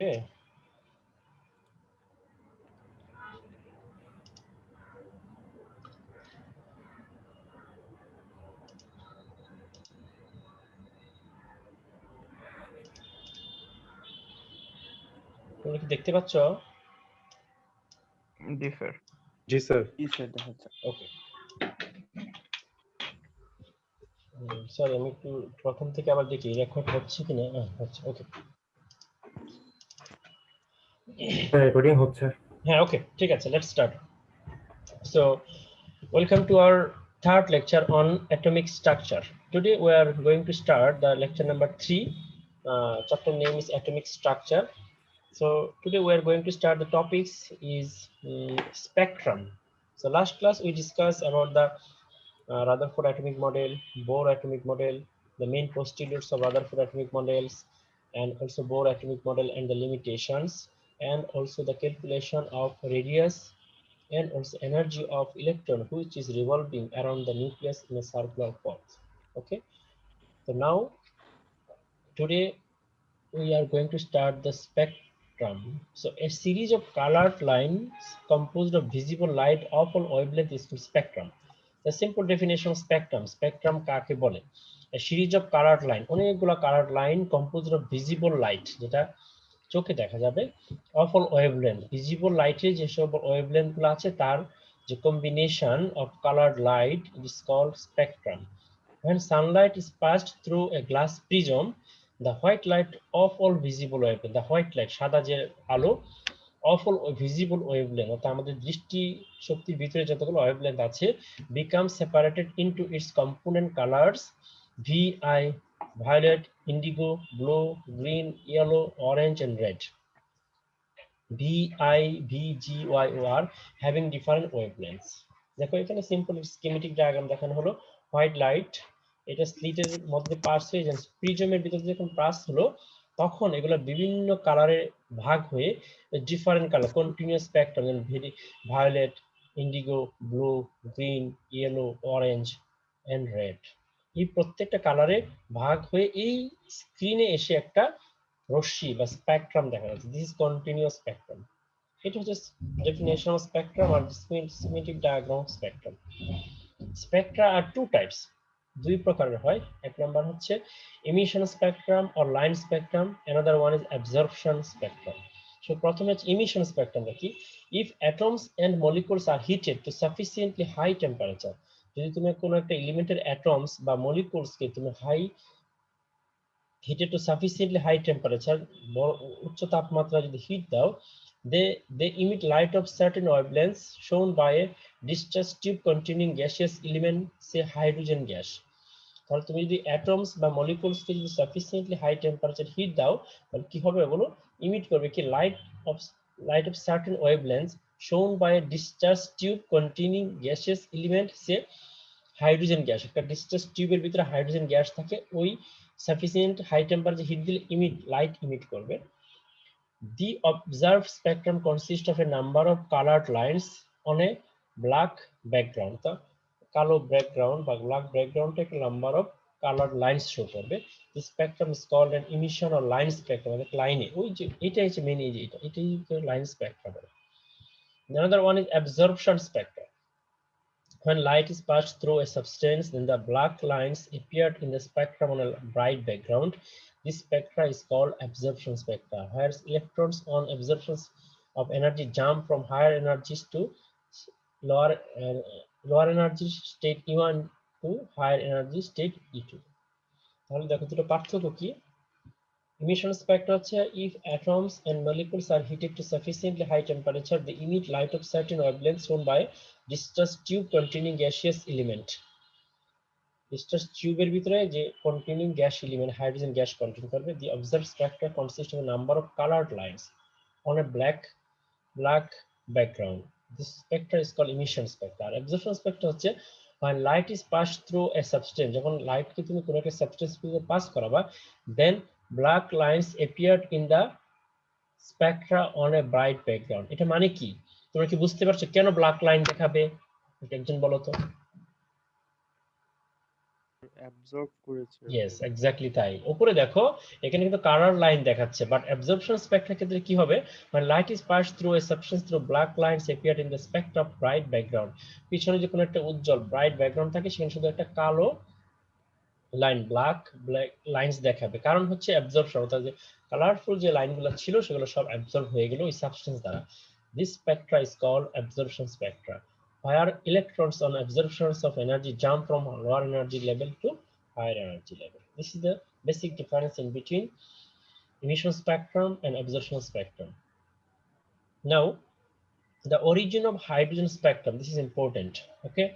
Okay. তোমরা কি দেখতে পাচ্ছ? জি স্যার। জি স্যার। জি স্যার দেখাচ্ছে। ওকে। স্যার আমি একটু প্রথম থেকে আবার দেখি রেকর্ড হচ্ছে কিনা। হচ্ছে। ওকে। রেকর্ডিং হচ্ছে। হ্যাঁ, ওকে, ঠিক আছে, let's start. So, welcome to our third lecture on atomic structure. Today we are going to start the lecture number 3. Chapter name is atomic structure. So today we are going to start the topics is spectrum. So last class we discussed about the Rutherford atomic model, Bohr atomic model, the main postulates of Rutherford atomic models, and also Bohr atomic model and the limitations, and also the calculation of radius and also energy of electron which is revolving around the nucleus in a circular path. Okay, so now today we are going to start the spectrum. So a series of colored lines composed of visible light of all wavelength is called spectrum. The simple definition of spectrum, spectrum কাকে বলে? A series of colored line, অনেকগুলো colored line composed of visible light, যেটা চোখে দেখা যাবে, of all wavelength, visible light এর যেসব wavelength গুলো আছে তার যে combination of colored light is called spectrum. When sunlight is passed through a glass prism, the white light of all visible wavelength, the white light সাদা যে আলো of all visible wavelength, অর্থাৎ আমাদের দৃষ্টি শক্তির ভিতরে যতগুলো wavelength আছে become separated into its component colors VI, violet, indigo, blue, green, yellow, orange and red. VI, VGYOR having different wavelengths. দেখো এখানে সিম্পল স্কিমেটিক ডায়াগ্রাম দেখানো হলো। হোয়াইট লাইট এটা স্লিটের মধ্যে পাস হয়ে যাচ্ছে, প্রিজমের ভিতরে যখন পাস হলো তখন এগুলো বিভিন্ন কালারে ভাগ হয়ে ডিফারেন্ট কালার কন্টিনিউয়াস স্পেকট্রাম, যেমন violet, indigo, blue, green, yellow, orange and red, এই প্রত্যেকটা কালারে ভাগ হয়ে এই স্ক্রিনে এসে একটা রশ্মি বা স্পেকট্রাম দেখা যাচ্ছে। This is continuous spectrum. এটা হচ্ছে ডেফিনেশন অফ স্পেকট্রাম আর schematic diagram of spectrum. Spectra are two types, দুই প্রকারের হয়। এক নাম্বার হচ্ছে emission spectrum or line spectrum, another one is absorption spectrum. So প্রথমে হচ্ছে emission spectrum কি, if atoms and molecules are heated to sufficiently high temperature, যদি তুমি কোনো একটা এলিমেন্টের অ্যাটমস বা মলিকুলসকে তুমি heated to sufficiently high temperature, উচ্চ তাপমাত্রা যদি হিট দাও, they emit light of certain wavelengths shown by a discharge tube containing gaseous element, say hydrogen gas. তাহলে তুমি যদি অ্যাটমস বা মলিকুলসকে যদি সাফিসিয়েন্টলি হাই টেম্পারেচার হিট দাও, তাহলে কি হবে, ওগুলো ইমিট করবে কি light off certain wavelengths shown by a discharge tube containing gaseous element, say hydrogen gas. একটা ডিসচার্জ টিউবের ভিতরে হাইড্রোজেন গ্যাস থাকে, ওই সাফিসিয়েন্ট হাই টেম্পারেচার হিট দিলে লাইট ইমিট করবে। The observed spectrum consists of a number of colored lines on a black background. The কালো background বা black ব্যাকগ্রাউন্ডে একটা number of coloured lines show করবে। The spectrum is called an emission or line spectrum, মানে লাইনে ওই যে এটা হচ্ছে মেইন, এই যে এটাই line spectrum. Another one is absorption spectrum. When light is passed through a substance, then the black lines appeared in the spectrum on a bright background. This spectra is called absorption spectra, where electrons on absorption of energy jump from higher energies to lower lower energy state E1 to higher energy state E2. তাহলে দেখো দুটো পার্থক্য কি। Emission spectra হচ্ছে if atoms and molecules are heated to sufficiently high temperature, they emit light of certain wavelengths shown by discharge tube containing gaseous element. Discharge টিউবের ভিতরে যে containing gas element, hydrogen gas contain করবে। The observed spectra consists of a number of colored lines on a black background. This spectra is called emission spectra. Absorption spectra হচ্ছে when light is passed through a substance, যখন লাইটকে তুমি কোনো একটা substance দিয়ে pass করাবা, then black lines appeared in the spectra on a bright background. এটা মানে কি, তোমরা কি বুঝতে পারছো কেন ব্ল্যাক লাইন দেখাবে? একজন বলো তো। অ্যাবজর্ব করেছে। ইয়েস এক্স্যাক্টলি তাই। উপরে দেখো এখানে কিন্তু কালার লাইন দেখাচ্ছে, বাট অ্যাবজর্পশন স্পেক্ট্রার ক্ষেত্রে কি হবে, মানে light is pass through a substance through black lines appear in the spectrum of bright background. পিছনে যে কোনো একটা উজ্জ্বল ব্রাইট ব্যাকগ্রাউন্ড থাকে সেখানে শুধু একটা কালো লাইন ব্ল্যাক লাইনস দেখাবে, কারণ হচ্ছে অ্যাবজর্পশন, অর্থাৎ যে কালারফুল যে লাইনগুলো ছিল সেগুলো সব অ্যাবজর্ব হয়ে গেল ওই সাবস্টেন্স দ্বারা। This spectra is called absorption spectra, where electrons on absorptions of energy jump from lower energy level to higher energy level. This is the basic difference in between emission spectrum and absorption spectrum. Now, the origin of hydrogen spectrum, this is important. Okay,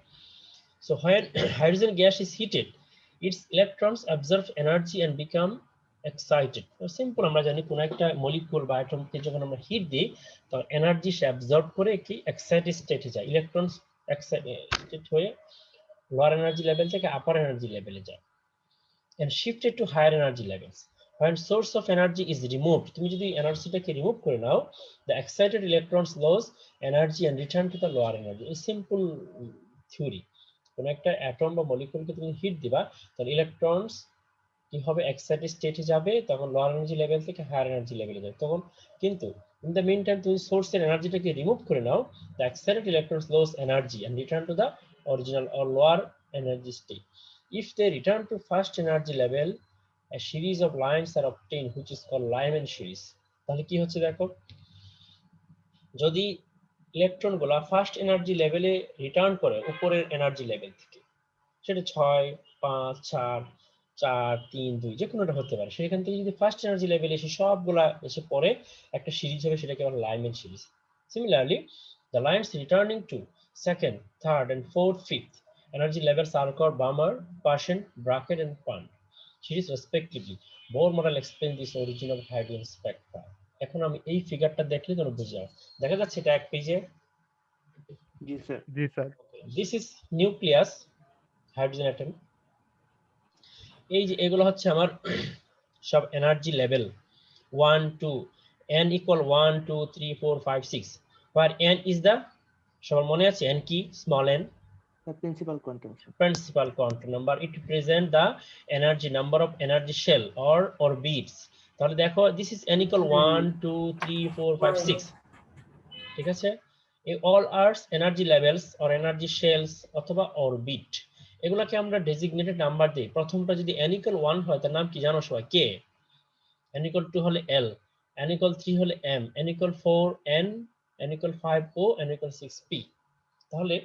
so when hydrogen gas is heated, its electrons absorb energy and become excited. Simple, আমরা জানি কোন একটা molecule বা অ্যাটমকে যখন আমরা hit দিই তখন energy সে absorb করে কি এক্সাইটেড স্টেটে যায়, ইলেকট্রনস এক্সাইটেড হয়ে লোয়ার এনার্জি লেভেল থেকে আপার এনার্জি লেভেলে যায় and shifted to higher energy levels. When source of energy is removed, তুমি যদি এনার্জিটাকে রিমুভ করে নাও, the excited electrons lose energy and return to the lower energy. এই সিম্পল থিওরি। কোন একটা অ্যাটম বা মলিকিউলকে তুমি হিট দিবা, তাহলে ইলেকট্রনস কি হবে, এক্সাইটেড স্টেটে যাবে, তখন লোয়ার এনার্জি লেভেল থেকে হায়ার এনার্জি লেভেলে যাবে তখন। কিন্তু ইন দ্য মিন টাইম তুমি সোর্সের এনার্জিটাকে রিমুভ করে নাও, the excited electrons lose energy and return to the original or lower energy state. If they return to first energy level, a series of lines are obtained which is called Lyman series. তাহলে কি হচ্ছে দেখো, যদি electron গুলা first energy লেভেলে return করে উপরের energy level থেকে, সেটা 6, 5, 4, 4, 3, 2 যে কোনোটা হতে পারে, সেখান থেকে যদি ফার্স্ট এনার্জি লেভেলে এসে সবগুলা এসে পরে একটা সিরিজ হবে, সেটাকে বলা Lyman series. Similarly, the lines returning to second, third, and fourth, fifth energy levels are called Balmer, Paschen, Bracket, and Punt series respectively. Bohr model explains this origin of hydrogen spectra. এখন আমি এই ফিগারটা দেখলে তোমরা বুঝে যাও, দেখা যাচ্ছে এটা এক পেজে। জি স্যার। জি sir. This is nucleus, hydrogen atom. এই যে এগুলো হচ্ছে আমার সব energy level 1 2, n equal 1 2 3 4 5 6, where n is the, সবার মনে আছে n কি, small n, principal quantum. principal quantum number. It represent the energy number of energy shell or orbits. তাহলে দেখো this is n equal 1 2 3 4 5 6, ঠিক আছে। এই all earth's energy levels or energy shells অথবা orbit, এগুলাকে আমরা ডেজিগনেটেড নাম্বার দিই। প্রথমটা যদি n equal 1 হয় তার নাম কি জানো সবাই, k, n equal 2 হলে l, n equal 3 হলে m, n equal 4 n, n equal 5 o, n equal 6 p। তাহলে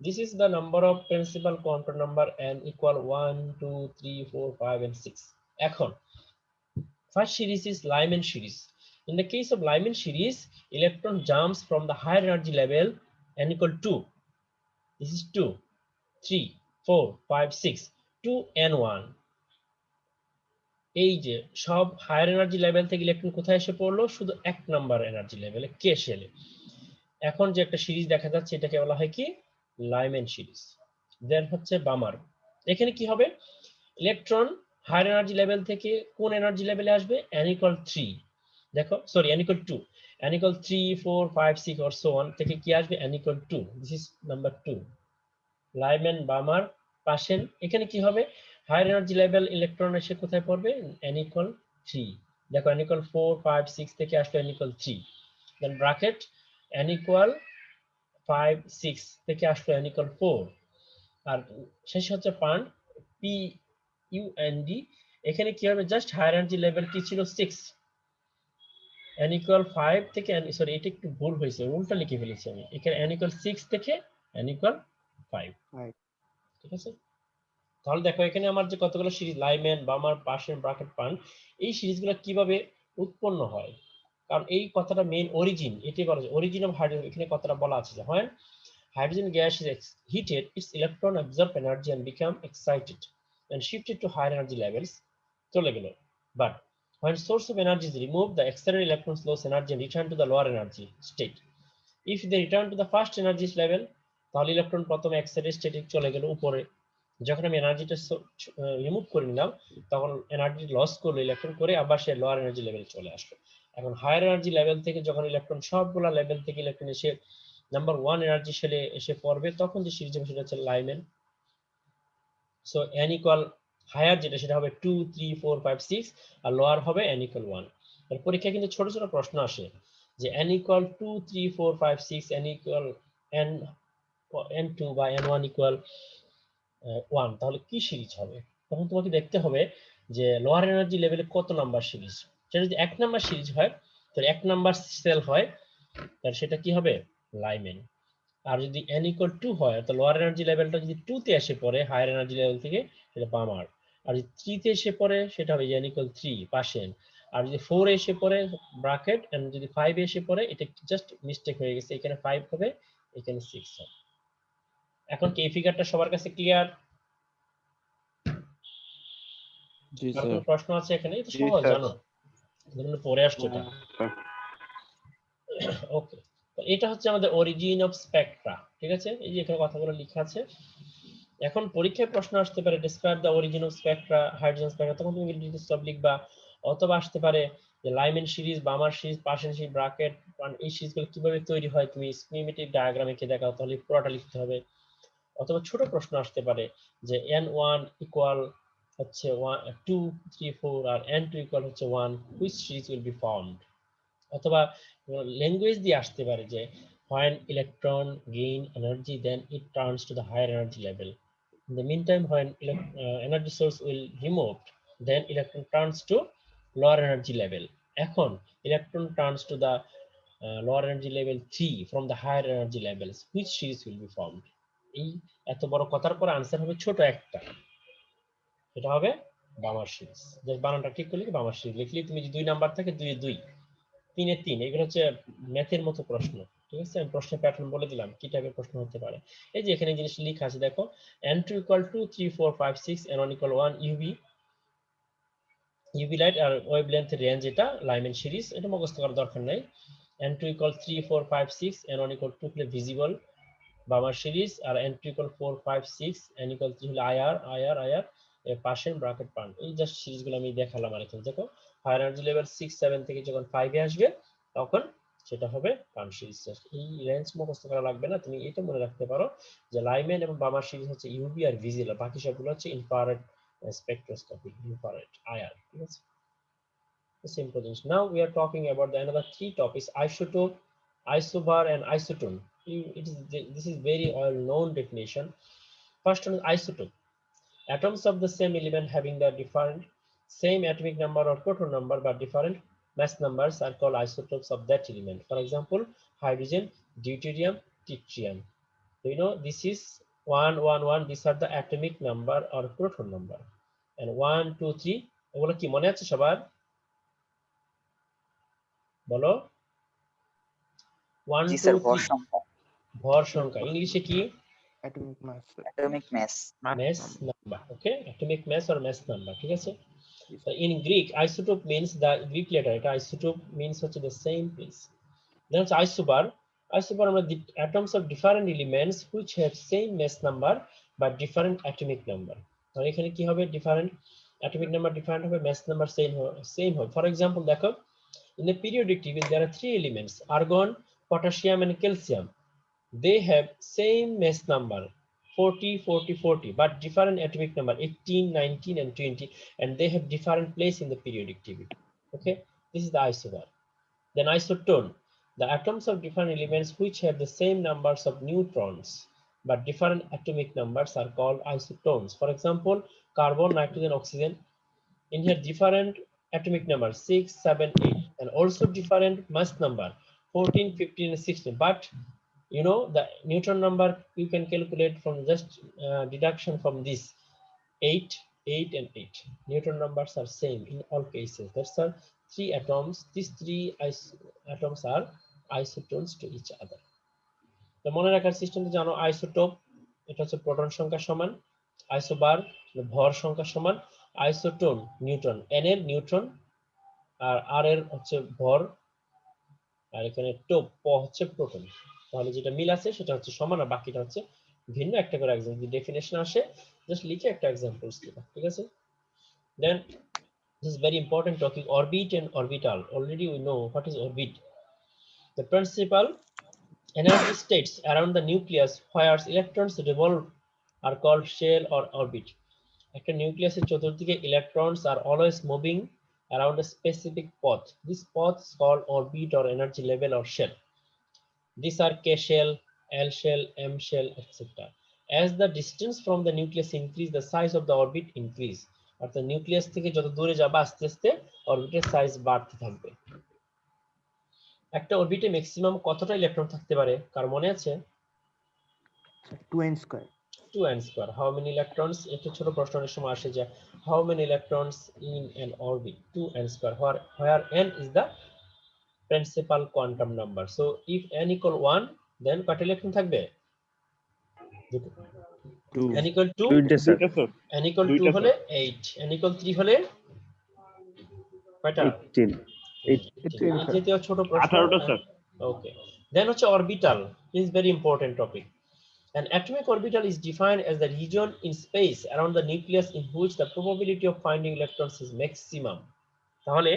this is the number of principal quantum number n equal 1 2 3 4 5 and 6. এখন first series is Lyman series. In the case of Lyman series, electron jumps from the higher energy level n equal 2, this is 2 3 4 5 6 to n1। এই যে সব higher energy level থেকে electron কোথায় এসে পড়লো, শুধু এক নাম্বার এনার্জি লেভেলে, কে শেলে। এখন যে একটা সিরিজ দেখা যাচ্ছে এটাকে বলা হয় কি, লাইম্যান সিরিজ। দেন হচ্ছে বামার। এখানে কি হবে, ইলেকট্রন হায়ার এনার্জি লেভেল থেকে কোন এনার্জি লেভেলে আসবে, n equal 3, দেখো sorry n equal 2, n equal 3 4 5 6 or so on থেকে কি আসবে, n equal 2, this is number 2, Lyman Balmer Paschen. এখানে কি হবে, হায়ার এনার্জি লেভেল ইলেকট্রন এসে কোথায় পড়বে, n equal 3, দেখো n equal 4 5 6 থেকে আসলো n equal 3, দেন ব্র্যাকেট n equal 5 6 থেকে আসলো n equal 4, আর শেষ হচ্ছে পান্ড p u n d। এখানে কি হবে, জাস্ট হায়ার এনার্জি লেভেল কি ছিল 6, n equal 5 থেকে সরি এটা একটু ভুল হয়েছে, উল্টা লিখে ফেলেছি আমি, এখানে n equal 6 থেকে n equal 5, ঠিক আছে। তাহলে দেখো এখানে আমার যে কতগুলো সিরিজ, লাইম্যান বামার পাশের ব্র্যাকেট পান, এই সিরিজগুলো কিভাবে উৎপন্ন হয়, কারণ এই কথাটা মেইন অরিজিন, এটাই বলা যায় অরিজিন অফ হাইড্রোজেন। এখানে কথাটা বলা আছে যে হয় hydrogen gas is heated, its electron absorb energy and become excited and shifted to higher energy levels, চলে গেল। But when source of energy is removed, the excited electrons lose energy and return to the lower energy state. If they return to the first energy level, তাহলে electron প্রথমে excited স্টেটে চলে গেল উপরে, যখন আমি এনার্জিটা রিমুভ করে নিলাম তখন এনার্জি লস করলো ইলেকট্রন করে, আবার সে লোয়ার এনার্জি লেভেলে চলে আসলো। এখন হায়ার এনার্জি লেভেল থেকে যখন ইলেকট্রন সবগুলা লেভেল থেকে ইলেকট্রন এসে নাম্বার 1 এনার্জি শেলে এসে পড়বে, তখন যে সিরিজ হবে সেটা হচ্ছে Lyman. So n equal higher যেটা সেটা হবে 2 3 4 5 6 আর লোয়ার হবে n equal 1। এর পরীক্ষায় কিন্তু ছোট ছোট প্রশ্ন আসে যে n equal 2 3 4 5 6 n equal n n2 বা n1 equal 1, তাহলে কি সিরিজ হবে? তখন তোমাকে দেখতে হবে যে লোয়ার এনার্জি লেভেলে কত নাম্বার সিরিজ। সেটা যদি 1 নাম্বার সিরিজ হয়, তাহলে 1 নাম্বার সেল হয়, তাহলে সেটা কি হবে? লাইমেন। আর যদি n equal 2 হয়, তো লোয়ার এনার্জি লেভেলটা যদি 2 তে এসে পড়ে হায়ার এনার্জি লেভেল থেকে, সেটা বামার। আর যদি 3 তে এসে পড়ে, সেটা হবে n equal 3 পাশেন। আর যদি 4 এ এসে পড়ে ব্র্যাকেট, এন্ড যদি 5 এ এসে পড়ে, এটা জাস্ট মিস্টেক হয়ে গেছে, এখানে 5 হবে, এখানে 6 হবে। এখন কি এই ফিগারটা সবার কাছে ক্লিয়ার? জি আর স্যার। কোনো প্রশ্ন আছে এখানে? এটা জি সহজ, স্যার। জানো, এগুলো পরে আসছে এটা। ওকে, তো এটা হচ্ছে আমাদের অরিজিন অফ স্পেকট্রা, ঠিক আছে? এই যে এখানে কথাগুলো লেখা আছে। এখন পরীক্ষায় প্রশ্ন আসতে পারে describe the origin of spectra, hydrogen spectra, তখন তুমি ইংরেজিতে সব লিখবা। অথবা আসতে পারে যে Lyman series, Balmer series, Paschen series, Brackett, এই সিরিজগুলো কিভাবে তৈরি হয় তুমি স্কিমেটিক ডায়াগ্রাম এঁকে দেখাও, তাহলে পুরোটা লিখতে হবে। অথবা ছোট প্রশ্ন আসতে পারে যে n1 ইকুয়াল হচ্ছে 2 3 4 আর n2 ইকুয়াল হচ্ছে 1, which series will be found. অথবা ল্যাঙ্গুয়েজ দিয়ে আসতে পারে যে when electron gain energy then it turns to the higher energy level. In the meantime, when energy source will removed, then electron turns to lower energy level. এখন electron turns to the lower energy level 3 from the higher energy levels. Which series will be formed? এই এত বড় কথার পর answer হবে ছোট একটা, এটা হবে বামার সিরিজ। জাস্ট বানানটা ঠিক করলে বামার সিরিজ লিখলে তুমি যে 2 নাম্বার থাকে 2 এ 2, 3 এ 3, এগুলো হচ্ছে ম্যাথের মতো প্রশ্ন, ঠিক আছে? আমি প্রশ্নের প্যাটার্ন বলে দিলাম কি টাইপের প্রশ্ন হতে পারে। এই যে এখানে জিনিস লেখা আছে দেখো, n2 equal to 3 4 5 6 n1 equal 1 UV light R wavelength range, এটা লাইমেন সিরিজ, এটা মুখস্থ করার দরকার নাই। n2 equal 3 4 5 6 n1 equal 2 হলে ভিজিবল বামার সিরিজ, আর n2 equal 4 5 6 n equal 3 হলে IR পাশের ব্র্যাকেট পান। এই জাস্ট সিরিজগুলো আমি দেখালাম। আর এখানে দেখো হায়ার এনার্জি লেভেল 6 7 থেকে যখন 5 এ আসবে, তখন সেটা হবে পান সিরিজ। এই রেঞ্জ মুখস্থ করা লাগবে না, তুমি এটা মনে রাখতে পারো যে লাইমেন এবং বামার সিরিজ হচ্ছে ইউভি আর ভিজিবল, বাকি সবগুলো হচ্ছে ইনফ্রারেড spectroscopy, infrared IR, ঠিক আছে? Simple things. Now we are talking about the another 3 topics: isotope, isobar, and isotone. This is very well known definition. First one is isotope. Atoms of the same element having the different same atomic number or proton number but different mass numbers are called isotopes of that element. For example, hydrogen, deuterium, tritium. Do you know this is 1 1 1? These are the atomic number or proton number. And 1 2 3 এগুলো কি মনে আছে সবার? বলো। 1 জি 2 sir, ভর 3 সংখ্যা, ভর সংখ্যা, ইংলিশে কি? Atomic mass sir. Atomic mass. mass number. Okay, atomic mass or mass number, ঠিক আছে? জি So sir. in Greek, isotope means the Greek letter, এটা isotope means হচ্ছে the same place. Then হচ্ছে isobar. Isobar আমরা the atoms of different elements which have same mass number but different atomic number. আর এখানে কি হবে? different atomic number different হবে, mass number same হবে. For example, দেখো, in the periodic table there are 3 elements: argon, potassium, and calcium. They have same mass number 40 40 40 but different atomic number 18 19 and 20, and they have different place in the periodic table. Okay, this is the isobar. Then isotone, the atoms of different elements which have the same numbers of neutrons but different atomic numbers are called isotones. For example, carbon, nitrogen, oxygen. In here different atomic number 6 7 8, and also different mass number 14 15 and 16, but you know the neutron number you can calculate from just deduction from this 8 8 and 8. Neutron numbers are same in all cases. That's are 3 atoms. These 3 atoms are isotones to each other. তো মনে রাখার সিস্টেমটা জানো, isotope এটা হচ্ছে proton সংখ্যা সমান, isobar ভর সংখ্যা সমান, আইসোটোন নিউট্রন, এন এর নিউট্রন আর আর এর হচ্ছে ভর, আর এখানে টোপ হচ্ছে প্রোটন। তাহলে যেটা মিল আছে সেটা হচ্ছে সমান, আর বাকিটা হচ্ছে ভিন্ন। একটা করে এক্সাম্পল যদি ডেফিনেশন আসে জাস্ট লিখে একটা এক্সাম্পলস দিবা, ঠিক আছে? দেন this is very important talking orbit and orbital. Already we know what is orbit. The principal energy states around the nucleus where electrons revolve are called shell or orbit. একটা নিউক্লিয়াসের চতুর্দিকে electrons are always moving around a specific path. This path is called orbit or energy level or shell. These are K shell, L shell, M shell, etc. As the distance from the nucleus increase, the size of the orbit increase. অর্থাৎ nucleus থেকে যত দূরে যাবে আস্তে আস্তে অরবিটের size বাড়তে থাকবে। একটা অরবিটে ম্যাক্সিমাম কতটা ইলেকট্রন থাকতে পারে কার মনে আছে? 2n square. 2n square. How many electrons? একটা ছোট প্রশ্ন অনেক সময় আসে যে how many electrons in an orbit? 2n square. Where n is the principal quantum number. So if n equal 1, then কত ইলেকট্রন থাকবে? দুটো। 2. n equal 2, দুইটা স্যার n equal 2 হলে 8, n equal 3 হলে কয়টা? 18 এই জাতীয় ছোট প্রশ্ন। 18টা স্যার। ওকে, দেন হচ্ছে orbital is very important topic. An atomic orbital is defined as the region in space around the nucleus in which the probability of finding electrons is maximum. তাহলে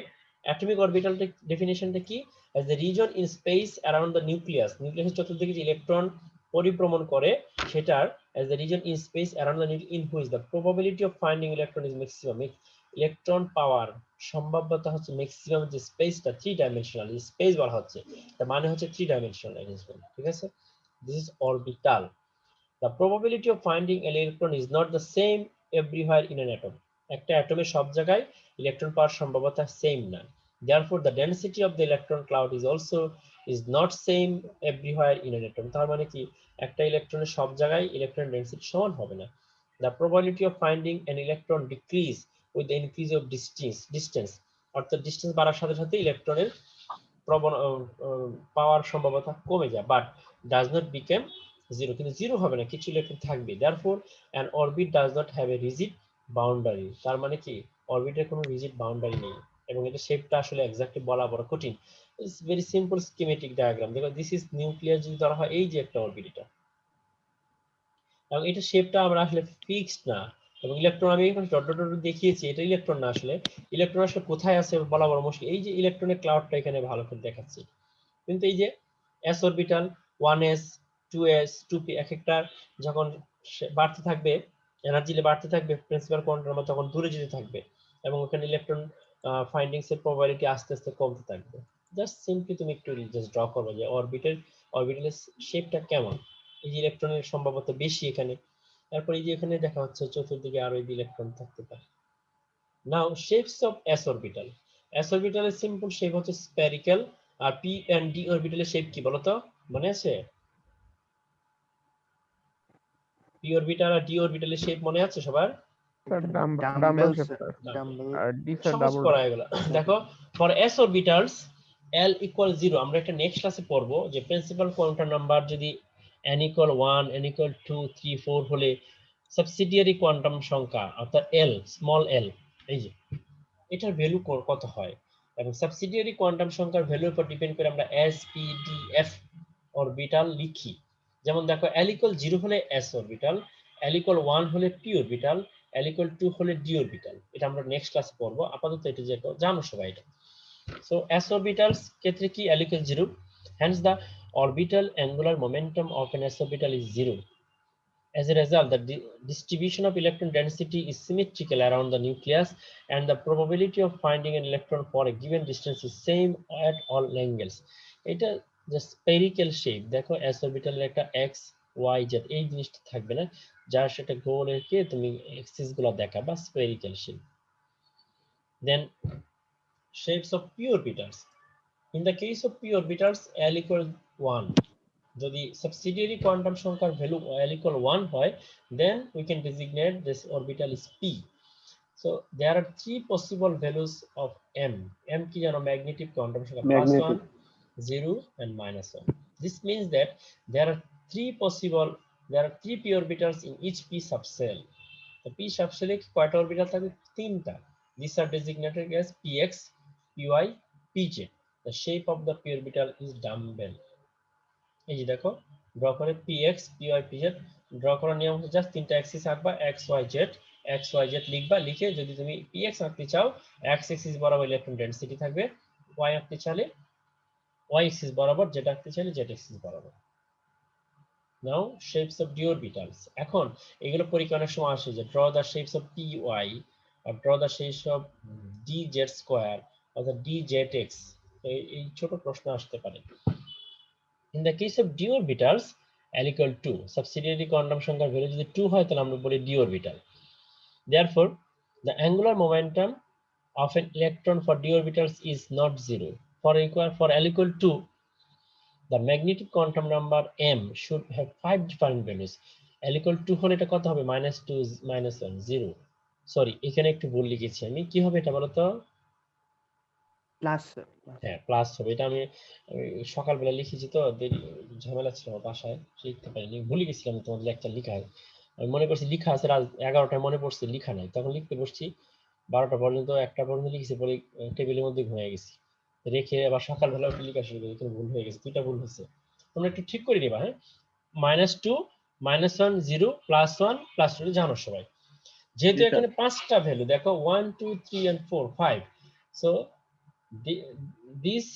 atomic অরবিটালটা ডেফিনিশনটা কি? as the region in space around the nucleus, নিউক্লিয়াসের চতুর্দিকে যে electron পরিভ্রমণ করে সেটার as the region in space around the nucleus in which the probability of finding electron is maximum. Electron পাওয়ার সম্ভাব্যতা হচ্ছে ম্যাক্সিমাম, যে স্পেসটা 3 ডাইমেনশনাল স্পেস বলা হচ্ছে, তার মানে হচ্ছে 3 ডাইমেনশনাল অ্যারেঞ্জমেন্ট। ঠিক আছে, this is orbital. The probability of finding an electron is not the same everywhere in an atom. একটা অ্যাটমে সব জায়গায় ইলেকট্রন পাওয়ার সম্ভাবনা সেম না। Therefore, the density of the electron cloud is not same everywhere in an atom. তার মানে কি একটা ইলেকট্রনের সব জায়গায় ইলেকট্রন ডেনসিটি সমান হবে না। The probability of finding an electron decrease with the increase of distance. অর্থাৎ ডিসটেন্স বাড়ার সাথে সাথে ইলেকট্রনের পাওয়ার সম্ভাবনা কমে যায়, but does not became zero, কিন্তু জিরো হবে না, কিছু ইলেকট্রন থাকবে। therefore an orbit does not have a rigid boundary. তার মানে কি অরবিটের কোনো রিজিড বাউন্ডারি নেই, এবং এটা শেপটা আসলে এক্স্যাক্টলি বলা বড় কঠিন। It's very simple schematic diagram. দেখো দিস ইজ নিউক্লিয়াস, যদি ধরা হয় এই যে একটা অরবিট, এটা এবং এটা শেপটা আমরা আসলে ফিক্সড না, এবং ইলেকট্রন আমি এখন ডট ডট ডট দেখিয়েছি, এটা ইলেকট্রন না, আসলে ইলেকট্রন আসলে কোথায় আছে বলা বড় মুশকিল। এই যে ইলেকট্রনের ক্লাউডটা এখানে ভালো করে দেখাচ্ছি, কিন্তু এই যে S orbital 1s 2s 2p এক একটা যখন বাড়তে থাকবে, এনার্জি বাড়তে থাকবে, প্রিন্সিপাল কোয়ান্টাম নাম্বার তখন দূরে যেতে থাকবে, এবং ওখানে ইলেকট্রন ফাইন্ডিংস এর প্রবাবিলিটি আস্তে আস্তে কমতে থাকবে। জাস্ট সিম্পলি তুমি একটু জাস্ট ড্র করবে যে অরবিটালের শেপটা কেমন, এই যে ইলেকট্রনের সম্ভাবনা বেশি এখানে, তারপর এই যে এখানে দেখা হচ্ছে চতুর্দিকে আরো এই ইলেকট্রন থাকতে পারে। Now shapes of S orbital. S অরবিটালের সিম্পল শেপ হচ্ছে স্ফেরিক্যাল, আর পি এন্ড ডি অরবিটালের শেপ কি বলতো, মনে আছে? পি অরবিটাল আর ডি অরবিটালের শেপ মনে আছে সবার? Dumbbell, sir. Dumbbell. সহজ করা হয়ে গেল। দেখো for S orbitals L equal 0, আমরা একটা নেক্সট ক্লাসে পড়বো যে প্রিন্সিপাল কোয়ান্টাম নাম্বার যদি n equal 1, n equal 2, 3, 4 হলে সাবসিডিয়ারি কোয়ান্টাম সংখ্যা অর্থাৎ L, স্মল l, এই যে এটার ভ্যালু কত হয়, এবং সাবসিডিয়ারি কোয়ান্টাম সংখ্যার ভ্যালুর উপর ডিপেন্ড করে আমরা s p d f orbital লিখি। যেমন দেখো L equal 0 হলে s অরবিটাল, L equal 1 হলে p অরবিটাল, L equal 2 হলে d অরবিটাল। এটা আমরা নেক্সট ক্লাসে পড়বো, আপাতত এটা যে জানো সবাই এটা। সো s orbitals ক্ষেত্রে কি L equal 0, hence the orbital angular momentum of an s orbital is 0. As a result, the distribution of electron density is symmetrical around the nucleus, and the probability of finding an electron for a given distance is same at all angles. এটা যে spherical shape, দেখো s orbital একটা x y z এই জিনিসটা থাকবে না, যার সেটা গোল রেখে তুমি এক্সিস গুলো দেখাবা, spherical shape. Then shapes of p orbitals. In the case of p orbitals, L equal 1, যদি subsidiary quantum সংখ্যার ভ্যালু L equal 1 হয়, then we can designate this orbital is p. So there are three possible values of m. M কি জানো? Magnetic quantum সংখ্যা, +1, 0 and -1. This means that there are three p orbitals in each p subcell. The p subcell এ কয়টা orbital থাকবে? তিনটা। These are designated as px, py, pz. The shape of the p orbital is dumbbell. এই যে দেখো draw করে px, py, pz draw করার নিয়ম হচ্ছে জাস্ট তিনটা Axis আঁকবা, x y z, x y z লিখবা, লিখে যদি তুমি px আঁকতে চাও x অ্যাক্সিস বরাবর ইলেকট্রন ডেনসিটি থাকবে, y আঁকতে চাইলে y অ্যাক্সিস বরাবর, z আঁকতে চাইলে z অ্যাক্সিস বরাবর। Now shapes of d orbitals. এখন এগুলো পরীক্ষা অনেক সময় আসে যে draw the shapes of p y আর draw the shapes of d z square অর্থাৎ ডি জেড এক্স। এই ছোট প্রশ্ন আসতে পারে। In the case of d orbitals, L equal 2, subsidiary quantum সংখ্যার ভ্যালু যদি 2 হয় তাহলে আমরা বলি d orbital. Therefore, the angular momentum of an electron for d orbitals is not zero. For L equal 2, the magnetic quantum number m should have 5 different values. L equal 2 হলে এটা কত হবে? -2 -1 0. সরি, এখানে একটু ভুল লিখেছি আমি। কি হবে এটা বলো তো? প্লাস হ্যাঁ, প্লাস হবে। এটা আমি সকালবেলা লিখেছি তো, দেরি ঝামেলা ছিল আমার বাসায়, লিখতে পারিনি, ভুলে গেছিলাম তোমাদের লেকচার লিখা। আমি মনে করছি লিখা আছে, রাত 11টায় মনে পড়ছে লিখা নাই, তখন লিখতে বসছি 12টা পর্যন্ত, 1টা পর্যন্ত লিখেছি, পরে টেবিলের মধ্যে ঘুমিয়ে গেছি, রেখে আবার সকালবেলা উঠে লিখা শুরু করি, এখানে ভুল হয়ে গেছে, 2টা ভুল হয়েছে। তোমরা একটু ঠিক করে নিবা। হ্যাঁ, -2 -1 0 +1 +2 জানো সবাই। যেহেতু এখানে 5টা ভ্যালু দেখো 1 2 3 and 4 5, so these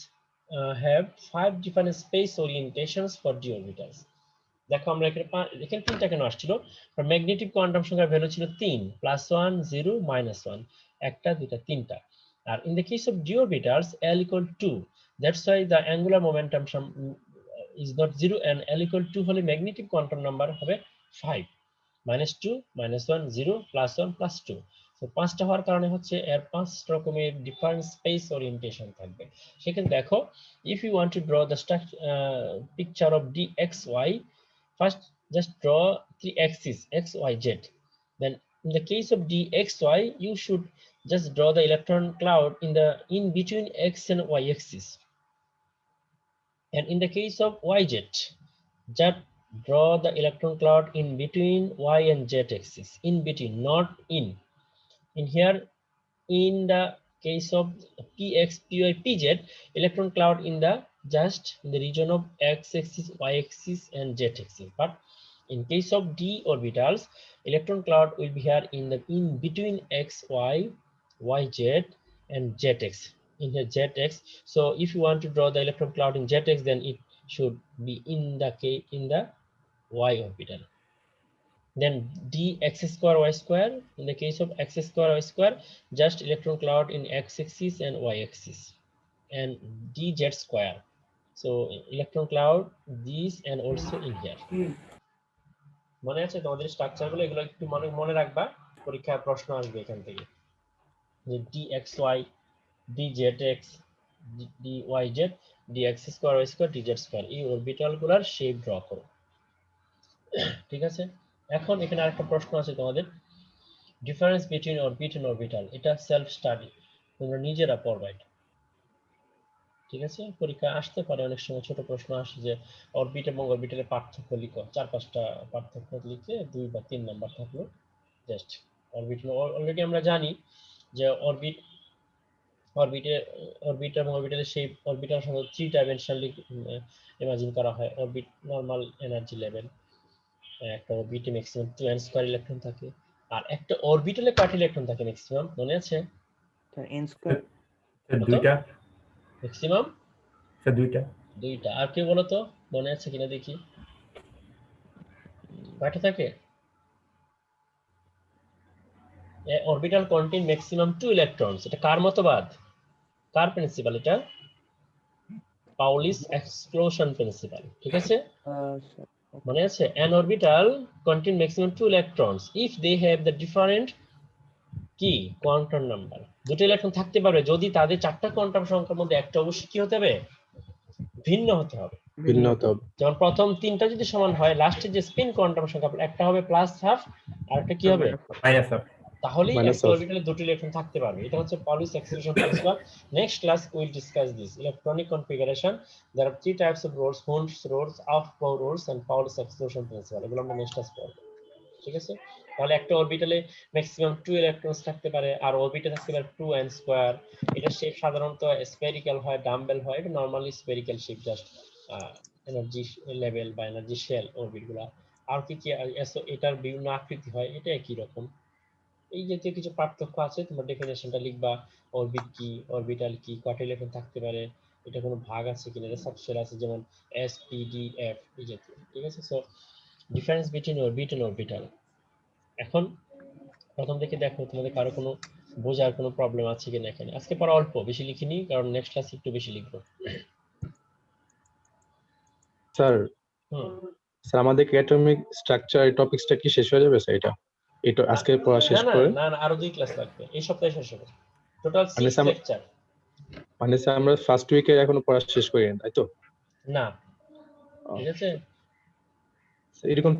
have 5 different space orientations for d orbitals. দেখো আমরা এখানে 3টা কেন আসছিল? ম্যাগনেটিক কোয়ান্টাম সংখ্যার ভ্যালু ছিল 3 +1 0 -1, একটা দুইটা তিনটা। আর in the case of d orbitals L equal 2, that's why the angular momentum is not 0 and L equal 2 হলে ম্যাগনেটিক কোয়ান্টাম নাম্বার হবে 5, -2 -1 0 +1 +2। তো 5টা হওয়ার কারণে হচ্ছে এর 5 রকমের ডিফারেন্ট স্পেস ওরিয়েন্টেশন থাকবে। সেখানে দেখো, if you want to draw the picture of dxy, first just draw three axes x y z. Then in the case of dxy you should just draw the electron cloud in between x and y axis. And in the case of yz, just draw the electron cloud in between y and z axis, in between, not in here. In the case of px py pz, electron cloud in the region of x axis, y axis and z axis. But in case of d orbitals, electron cloud will be here in between x y y z and z x, in the z x. So if you want to draw the electron cloud in z x, then it should be in the y orbital. Then dx square y square, in the case of x square y square, just electron cloud in x axis and y axis. And dz square, so electron cloud these and also in here. মনে আছে তোমাদের structure গুলো? এগুলো একটু মনে রাখবা, পরীক্ষায় প্রশ্ন আসবে এখান থেকে, যে dxy dzx dyz dx square y square dz square, এই অরবিটাল গুলার শেপ ড্র করো। ঠিক আছে, এখন এখানে আরেকটা প্রশ্ন আছে তোমাদের, difference between orbit and orbital. এটা সেলফ স্টাডি, তোমরা নিজেরা পড়বা এটা। ঠিক আছে, পরীক্ষা আসতে পারে অনেক সময় ছোট প্রশ্ন আসে যে অরবিট এবং অরবিটালের পার্থক্য লিখো, 4-5টা পার্থক্য লিখে 2 বা 3 নাম্বার থাকলো জাস্ট। অরবিট অলরেডি আমরা জানি যে অরবিট এবং অরবিটালের শেপ, অরবিটাল সাধারণত 3 ডাইমেনশনালি ইমাজিন করা হয়। অরবিট নরমাল এনার্জি লেভেল, একটা অরবিটে ম্যাক্সিমাম 2n স্কয়ার ইলেকট্রন থাকে, আর একটা অরবিটালে কয়টা ইলেকট্রন থাকে ম্যাক্সিমাম মনে আছে? n স্কয়ার দুইটা ম্যাক্সিমাম দুইটা দুইটা। আর কি বলো তো, মনে আছে কিনা দেখি, কয়টা থাকে? Orbital contain maximum 2 electrons. এটা কার মতবাদ, কার প্রিন্সিপাল? এটা পাউলিস এক্সক্লুশন প্রিন্সিপাল। ঠিক আছে, মনে আছে? an orbital contain maximum 2 electrons if they have the different কি কোয়ান্টাম নাম্বার। দুটো ইলেকট্রন থাকতে পারবে যদি তাদের 4টা কোয়ান্টাম সংখ্যার মধ্যে একটা অবশ্যই কি হতে হবে? ভিন্ন হতে হবে। ভিন্ন হতে হবে। যেমন প্রথম 3টা যদি সমান হয়, লাস্টের যে স্পিন কোয়ান্টাম সংখ্যা একটা হবে +12 আর একটা কি হবে? -1/2। তাহলেই একটা -1/2। অরবিটালে দুটো ইলেকট্রন থাকতে পারবে। এটা হচ্ছে Pauli's exclusion principle. Next class will discuss this electronic configuration. There are 3 types of rules, Hund's rules, Aufbau rules and Pauli's exclusion principle. এগুলো আমরা নেক্সট ক্লাস পড়ব। ঠিক আছে, তাহলে একটা অরবিটালে ম্যাক্সিমাম 2 ইলেকট্রনস থাকতে পারে, আর অরবিটে থাকতে পারে 2n স্কয়ার। এটা শেপ সাধারণত স্ফেরিক্যাল হয়, ডাম্বেল হয়। এটা normally spherical shape, just energy level বা এনার্জি শেল অরবিটগুলো। আর কি কি এটার বিভিন্ন আকৃতি হয়, এটা একই রকম। এই জাতীয় কিছু পার্থক্য আছে, তোমার ডেফিনেশনটা লিখবা। অরবিট কি, অরবিটাল কি, কয়টা ইলেকট্রন থাকতে পারে, এটা কোনো ভাগ আছে কিনা, এটা সাবশেল আছে, যেমন এস পি ডি এফ এই জাতীয়, ঠিক আছে। So difference between orbit and orbital. এখন প্রথম থেকে দেখো তোমাদের কারো কোনো বোঝার কোনো প্রবলেম আছে কিনা এখানে। আজকে পড়া অল্প, বেশি লিখিনি, কারণ নেক্সট ক্লাসে একটু বেশি লিখবো। স্যার হুম, স্যার আমাদের অ্যাটমিক স্ট্রাকচার এই টপিকসটা কি শেষ হয়ে যাবে স্যার? এটা আজকে পড়া শেষ না না করে না না, আরো 2 ক্লাস লাগবে, এই সপ্তাহে শেষ হবে। টোটাল মানে 6 লেকচার। মানে স্যার আমরা ফার্স্ট উইকে এখনো পড়া শেষ করিনি, তাই তো? না, ঠিক আছে। এরকম